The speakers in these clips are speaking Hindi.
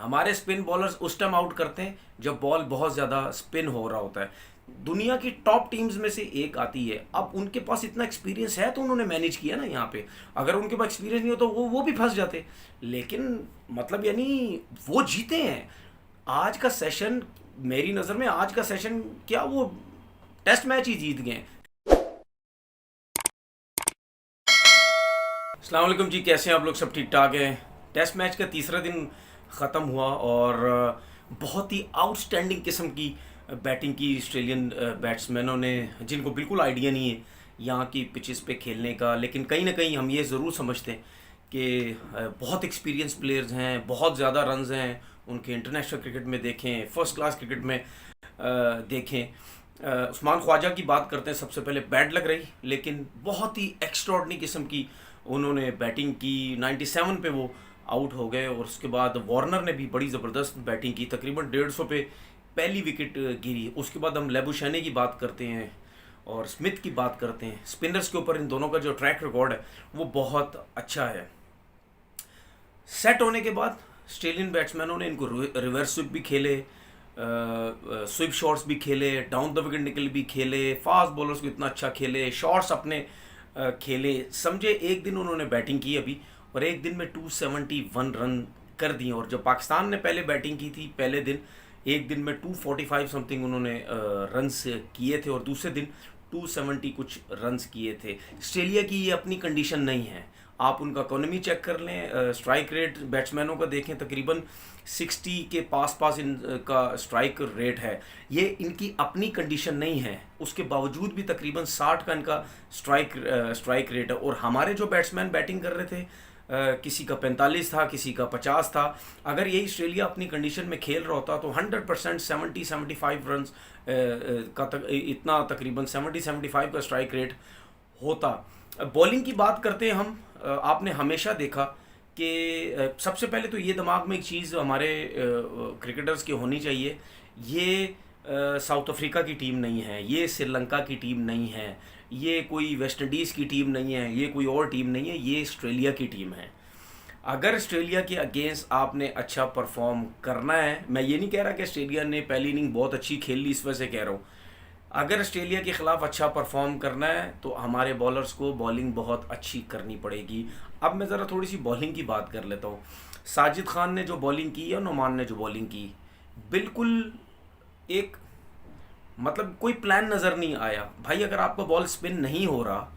हमारे स्पिन बॉलर्स उस टाइम आउट करते हैं जब बॉल बहुत ज़्यादा स्पिन हो रहा होता है। दुनिया की टॉप टीम्स में से एक आती है। अब उनके पास इतना एक्सपीरियंस है तो उन्होंने मैनेज किया ना यहाँ पे। अगर उनके पास एक्सपीरियंस नहीं हो तो वो भी फंस जाते। लेकिन मतलब यानी वो जीते हैं। आज का सेशन, मेरी नज़र में आज का सेशन क्या, वो टेस्ट मैच ही जीत गए। अस्सलाम वालेकुम जी, कैसे हैं आप लोग? सब ठीक ठाक हैं। टेस्ट मैच का तीसरा दिन ख़त्म हुआ और बहुत ही आउटस्टैंडिंग किस्म की बैटिंग की ऑस्ट्रेलियन बैट्समैनों ने, जिनको बिल्कुल आइडिया नहीं है यहाँ की पिचेस पे खेलने का। लेकिन कहीं ना कहीं हम ये ज़रूर समझते हैं कि बहुत एक्सपीरियंस प्लेयर्स हैं, बहुत ज़्यादा रन्स हैं उनके। इंटरनेशनल क्रिकेट में देखें, फर्स्ट क्लास क्रिकेट में देखें। उस्मान ख्वाजा की बात करते हैं। सबसे पहले बैड लग रही, लेकिन बहुत ही एक्स्ट्रॉर्डनरी किस्म की उन्होंने बैटिंग की। 97 पे वो आउट हो गए और उसके बाद वार्नर ने भी बड़ी ज़बरदस्त बैटिंग की। तकरीबन 150 पे पहली विकेट गिरी। उसके बाद हम लेबुशैने की बात करते हैं और स्मिथ की बात करते हैं। स्पिनर्स के ऊपर इन दोनों का जो ट्रैक रिकॉर्ड है वो बहुत अच्छा है। सेट होने के बाद ऑस्ट्रेलियन बैट्समैनों ने इनको रिवर्स स्विप भी खेले, स्विप शॉट्स भी खेले, डाउन द विकेट निकल भी खेले, फास्ट बॉलर्स को इतना अच्छा खेले, शॉट्स अपने खेले। समझे, एक दिन उन्होंने बैटिंग की अभी और एक दिन में 271 रन कर दिए। और जब पाकिस्तान ने पहले बैटिंग की थी पहले दिन, एक दिन में 245 समथिंग उन्होंने रन्स किए थे और दूसरे दिन 270 कुछ रन्स किए थे। ऑस्ट्रेलिया की ये अपनी कंडीशन नहीं है। आप उनका इकोनॉमी चेक कर लें, स्ट्राइक रेट बैट्समैनों का देखें, तकरीबन 60 के पास पास इनका स्ट्राइक रेट है। ये इनकी अपनी कंडीशन नहीं है, उसके बावजूद भी तकरीबन 60 का इनका स्ट्राइक रेट है। और हमारे जो बैट्समैन बैटिंग कर रहे थे, किसी का 45 था, किसी का 50 था। अगर यही ऑस्ट्रेलिया अपनी कंडीशन में खेल रहा होता तो 100% 70-75 रन इतना तकरीबन 70-75 का स्ट्राइक रेट होता। बॉलिंग की बात करते हैं हम। आपने हमेशा देखा कि सबसे पहले तो ये दिमाग में एक चीज़ हमारे क्रिकेटर्स की होनी चाहिए, ये साउथ अफ्रीका की टीम नहीं है, ये श्रीलंका की टीम नहीं है, ये कोई वेस्ट इंडीज़ की टीम नहीं है, ये कोई और टीम नहीं है, ये ऑस्ट्रेलिया की टीम है। अगर ऑस्ट्रेलिया के अगेंस्ट आपने अच्छा परफॉर्म करना है, मैं ये नहीं कह रहा कि ऑस्ट्रेलिया ने पहली इनिंग बहुत अच्छी खेल ली, इस वजह से कह रहा हूँ। अगर ऑस्ट्रेलिया के ख़िलाफ़ अच्छा परफॉर्म करना है तो हमारे बॉलर्स को बॉलिंग बहुत अच्छी करनी पड़ेगी। अब मैं ज़रा थोड़ी सी बॉलिंग की बात कर लेता हूँ। साजिद खान ने जो बॉलिंग की और नुमान ने जो बॉलिंग की, बिल्कुल एक मतलब कोई प्लान नज़र नहीं आया। भाई, अगर आपका बॉल स्पिन नहीं हो रहा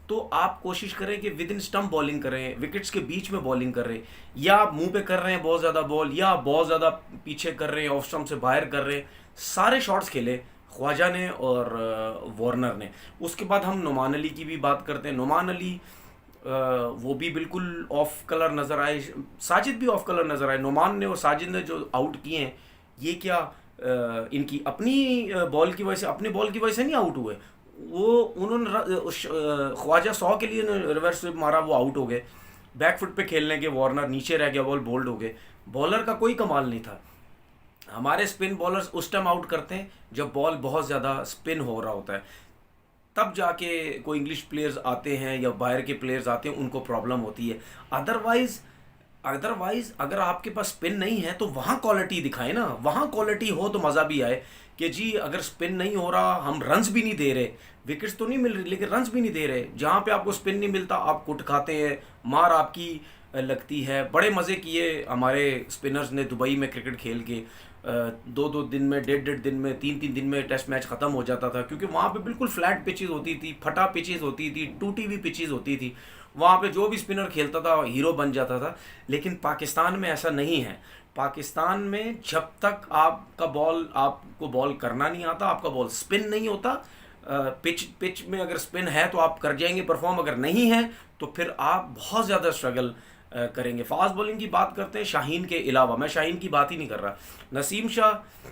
तो आप कोशिश करें कि विद इन स्टम्प बॉलिंग करें, विकेट्स के बीच में बॉलिंग करें, या आप मुंह पे कर रहे हैं बहुत ज़्यादा बॉल, या आप बहुत ज़्यादा पीछे कर रहे हैं, ऑफ स्टम्प से बाहर कर रहे हैं। सारे शॉट्स खेले ख्वाजा ने और वार्नर ने। उसके बाद हम नुमान अली की भी बात करते हैं। नुमान अली वो भी बिल्कुल ऑफ कलर नज़र आए, साजिद भी ऑफ कलर नज़र आए। नुमान ने और साजिद ने जो आउट किए हैं, ये क्या इनकी अपनी बॉल की वजह से, अपनी बॉल की वजह से नहीं आउट हुए। वो उन्होंने ख्वाजा 100 के लिए रिवर्स स्विप मारा, वो आउट हो गए। बैक फुट पे खेलने के वार्नर नीचे रह गया, बॉल बोल्ड हो गए। बॉलर का कोई कमाल नहीं था। हमारे स्पिन बॉलर्स उस टाइम आउट करते हैं जब बॉल बहुत ज़्यादा स्पिन हो रहा होता है। तब जाके कोई इंग्लिश प्लेयर्स आते हैं या बाहर के प्लेयर्स आते हैं, उनको प्रॉब्लम होती है। अदरवाइज़ अदरवाइज अगर आपके पास स्पिन नहीं है तो वहाँ क्वालिटी दिखाए ना। वहाँ क्वालिटी हो तो मज़ा भी आए कि जी अगर स्पिन नहीं हो रहा, हम रन्स भी नहीं दे रहे, विकेट्स तो नहीं मिल रही लेकिन रन्स भी नहीं दे रहे, जहाँ पे आपको स्पिन नहीं मिलता आप कुट खाते हैं, मार आपकी लगती है। बड़े मज़े किए हमारे स्पिनर्स ने दुबई में क्रिकेट खेल के। 2-2 दिन में, 1.5 दिन में, 3-3 दिन में टेस्ट मैच ख़त्म हो जाता था, क्योंकि वहाँ पे बिल्कुल फ्लैट पिचेज़ होती थी, फटा पिचेज़ होती थी, टूटी हुई पिचेज़ होती थी। वहाँ पे जो भी स्पिनर खेलता था हीरो बन जाता था। लेकिन पाकिस्तान में ऐसा नहीं है। पाकिस्तान में जब तक आपको बॉल करना नहीं आता, आपका बॉल स्पिन नहीं होता, पिच में अगर स्पिन है तो आप कर जाएंगे परफॉर्म, अगर नहीं है तो फिर आप बहुत ज़्यादा स्ट्रगल करेंगे। फास्ट बॉलिंग की बात करते हैं शाहीन के अलावा। मैं शाहीन की बात ही नहीं कर रहा। नसीम शाह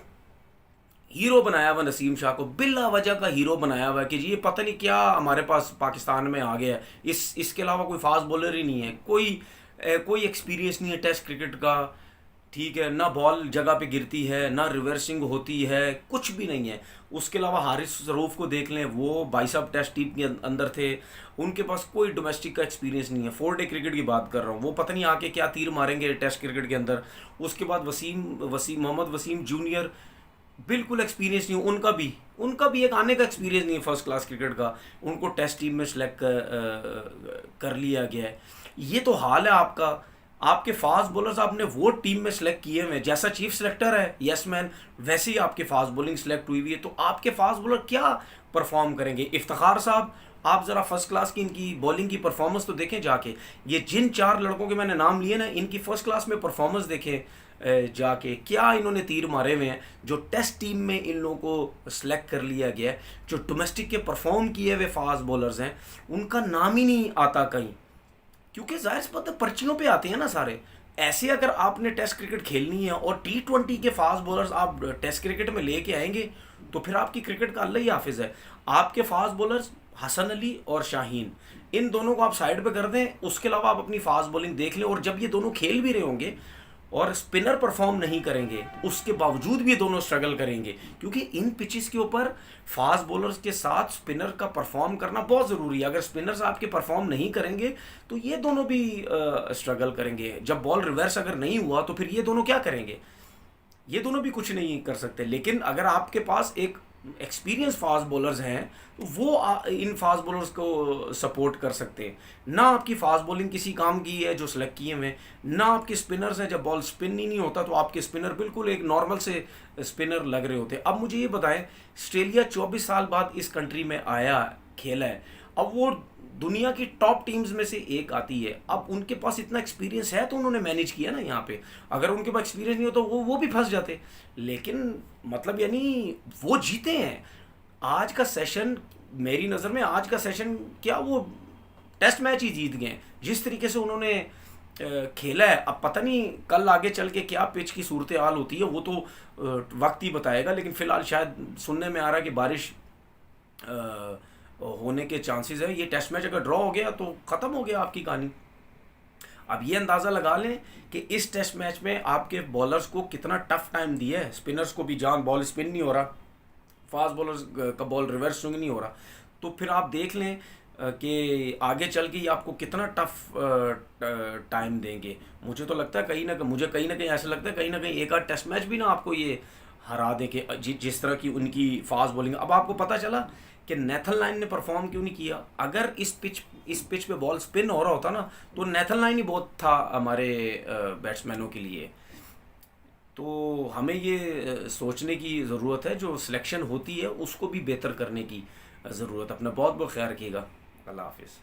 हीरो बनाया हुआ, नसीम शाह को बिला वजह का हीरो बनाया हुआ है कि जी ये पता नहीं क्या हमारे पास पाकिस्तान में आ गया है। इसके अलावा कोई फास्ट बॉलर ही नहीं है, कोई एक्सपीरियंस नहीं है टेस्ट क्रिकेट का। ठीक है ना, बॉल जगह पे गिरती है ना, रिवर्सिंग होती है, कुछ भी नहीं है। उसके अलावा हारिस रऊफ को देख लें, वो भाई साहब टेस्ट टीम के अंदर थे, उनके पास कोई डोमेस्टिक का एक्सपीरियंस नहीं है। 4 डे क्रिकेट की बात कर रहा हूँ, वो पता नहीं आके क्या तीर मारेंगे टेस्ट क्रिकेट के अंदर। उसके बाद वसीम वसीम मोहम्मद वसीम जूनियर, बिल्कुल एक्सपीरियंस नहीं, उनका भी एक आने का एक्सपीरियंस नहीं है फर्स्ट क्लास क्रिकेट का। उनको टेस्ट टीम में सेलेक्ट कर लिया गया है। ये तो हाल है आपका। आपके फास्ट बॉलर्स आपने वो टीम में सेलेक्ट किए हुए हैं, जैसा चीफ सेलेक्टर है यस मैन, वैसे ही आपके फास्ट बॉलिंग सेलेक्ट हुई हुई है। तो आपके फास्ट बॉलर क्या परफॉर्म करेंगे? इफ्तिखार साहब, आप ज़रा फर्स्ट क्लास की इनकी बॉलिंग की परफॉर्मेंस तो देखें जाके। ये जिन 4 लड़कों के मैंने नाम लिए ना, इनकी फर्स्ट क्लास में परफॉर्मेंस देखें जाके, क्या इन्होंने तीर मारे हुए हैं। जो टेस्ट टीम में इन लोगों को सेलेक्ट कर लिया गया है, जो डोमेस्टिक के परफॉर्म किए हुए फास्ट बॉलर्स हैं, उनका नाम ही नहीं आता कहीं, क्योंकि जाहिर सी बात है पर्चियों पे आते हैं ना सारे। ऐसे अगर आपने टेस्ट क्रिकेट खेलनी है और T20 के फास्ट बॉलर्स आप टेस्ट क्रिकेट में लेके आएंगे, तो फिर आपकी क्रिकेट का अल्लाह ही हाफिज है। आपके फास्ट बॉलर्स हसन अली और शाहीन, इन दोनों को आप साइड पे कर दें, उसके अलावा आप अपनी फास्ट बॉलिंग देख लें। और जब ये दोनों खेल भी रहे होंगे और स्पिनर परफॉर्म नहीं करेंगे, उसके बावजूद भी ये दोनों स्ट्रगल करेंगे, क्योंकि इन पिचेस के ऊपर फास्ट बॉलर्स के साथ स्पिनर का परफॉर्म करना बहुत ज़रूरी है। अगर स्पिनर्स आपके परफॉर्म नहीं करेंगे तो ये दोनों भी स्ट्रगल करेंगे। जब बॉल रिवर्स अगर नहीं हुआ तो फिर ये दोनों क्या करेंगे? ये दोनों भी कुछ नहीं कर सकते। लेकिन अगर आपके पास एक एक्सपीरियंस फास्ट बॉलर्स हैं, तो वो इन फास्ट बॉलर्स को सपोर्ट कर सकते हैं। ना आपकी फास्ट बॉलिंग किसी काम की है जो सेलेक्ट किए हुए, ना आपके स्पिनर्स हैं। जब बॉल स्पिन ही नहीं होता तो आपके स्पिनर बिल्कुल एक नॉर्मल से स्पिनर लग रहे होते। अब मुझे ये बताएं, ऑस्ट्रेलिया 24 साल बाद इस कंट्री में आया, खेला है, अब वो दुनिया की टॉप टीम्स में से एक आती है। अब उनके पास इतना एक्सपीरियंस है तो उन्होंने मैनेज किया ना यहाँ पे। अगर उनके पास एक्सपीरियंस नहीं होता वो भी फंस जाते। लेकिन मतलब यानी वो जीते हैं। आज का सेशन, मेरी नज़र में आज का सेशन क्या, वो टेस्ट मैच ही जीत गए जिस तरीके से उन्होंने खेला है। अब पता नहीं कल आगे चल के क्या पिच की सूरत हाल होती है, वो तो वक्त ही बताएगा। लेकिन फ़िलहाल शायद सुनने में आ रहा है कि बारिश होने के चांसेस है। ये टेस्ट मैच अगर ड्रॉ हो गया तो ख़त्म हो गया आपकी कहानी। अब ये अंदाज़ा लगा लें कि इस टेस्ट मैच में आपके बॉलर्स को कितना टफ टाइम दिया है। स्पिनर्स को भी जान, बॉल स्पिन नहीं हो रहा, फास्ट बॉलर्स का बॉल रिवर्स स्विंग नहीं हो रहा। तो फिर आप देख लें कि आगे चल के ये आपको कितना टफ टाइम देंगे। मुझे तो लगता है मुझे कहीं ना कहीं ऐसा लगता है कहीं ना कहीं एक आध टेस्ट मैच भी ना आपको ये हरा दे के, जिस तरह की उनकी फास्ट बॉलिंग। अब आपको पता चला कि नेथन लाइन ने परफॉर्म क्यों नहीं किया। अगर इस पिच पे बॉल स्पिन हो रहा होता ना, तो नेथन लाइन ही बहुत था हमारे बैट्समैनों के लिए। तो हमें ये सोचने की ज़रूरत है, जो सिलेक्शन होती है उसको भी बेहतर करने की ज़रूरत। अपना बहुत बहुत ख्याल रखिएगा। अल्लाह हाफिज़।